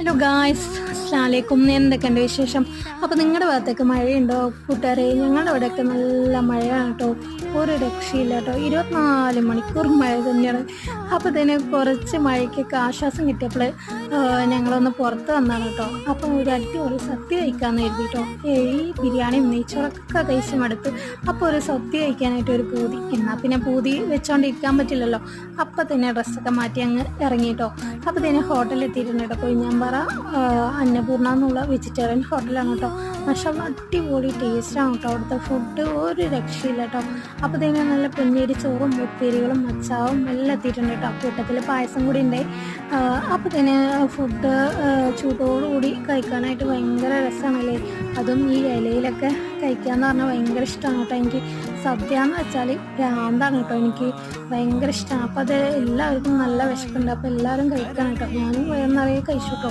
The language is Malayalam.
ഹലോ ഗായ്സ്, അസ്സലാമലൈക്കും. എന്തൊക്കെയുണ്ട് വിശേഷം? അപ്പോൾ നിങ്ങളുടെ ഭാഗത്തേക്ക് മഴയുണ്ടോ കൂട്ടുകാരെ? ഞങ്ങളുടെ അവിടെയൊക്കെ നല്ല മഴയാണ് കേട്ടോ. ഒരു രക്ഷയില്ല കേട്ടോ. 24 മണിക്കൂർ മഴ തന്നെയാണ്. അപ്പോൾ ഇതിന് കുറച്ച് മഴയ്ക്കൊക്കെ ആശ്വാസം കിട്ടിയപ്പോൾ ഞങ്ങളൊന്ന് പുറത്ത് വന്നതാണ് കേട്ടോ. അപ്പോൾ ഒരു അടിപൊളി സദ്യ കഴിക്കാമെന്ന് കരുതിട്ടോ. ഈ ബിരിയാണിയും നെയ്ച്ചോറൊക്കെ കഴിച്ച് മടുത്ത്. അപ്പോൾ ഒരു സദ്യ കഴിക്കാനായിട്ട് ഒരു പൂതി. എന്നാൽ പിന്നെ പൂതി വെച്ചോണ്ടിരിക്കാൻ പറ്റില്ലല്ലോ. അപ്പം തന്നെ ഡ്രസ്സൊക്കെ മാറ്റി അങ്ങ് ഇറങ്ങിയിട്ടോ. അപ്പോൾ തന്നെ ഹോട്ടലിൽ എത്തിയിട്ടുണ്ട് കേട്ടോ. കൊഴിഞ്ഞാമ്പാറ അന്നപൂർണ എന്നുള്ള വെജിറ്റേറിയൻ ഹോട്ടലാണ് കേട്ടോ. പക്ഷേ അടിപൊളി ടേസ്റ്റാണ് കേട്ടോ. അവിടുത്തെ ഫുഡ് ഒരു രക്ഷയില്ല കേട്ടോ. അപ്പോൾ തന്നെ നല്ല പൊന്നേരി ചോറും ഉപ്പേരികളും അച്ചാവും എല്ലാം എത്തിയിട്ടുണ്ട് കേട്ടോ. കൂട്ടത്തിൽ പായസം കൂടി ഉണ്ട്. അപ്പോൾ തന്നെ ഫുഡ് ചൂടോടുകൂടി കഴിക്കാനായിട്ട് ഭയങ്കര രസമാണല്ലേ. അതും ഈ ഇലയിലൊക്കെ കഴിക്കാമെന്ന് പറഞ്ഞാൽ ഭയങ്കര ഇഷ്ടമാണ് കേട്ടോ. എനിക്ക് സദ്യ എന്ന് വെച്ചാൽ ഭ്രാന്താണ് കേട്ടോ. എനിക്ക് ഭയങ്കര ഇഷ്ടമാണ്. അപ്പോൾ അത് എല്ലാവർക്കും നല്ല വിശപ്പുണ്ട്. അപ്പോൾ എല്ലാവരും കഴിക്കണം കേട്ടോ. ഞാനും വയറിനിറയെ കഴിച്ചു കേട്ടോ.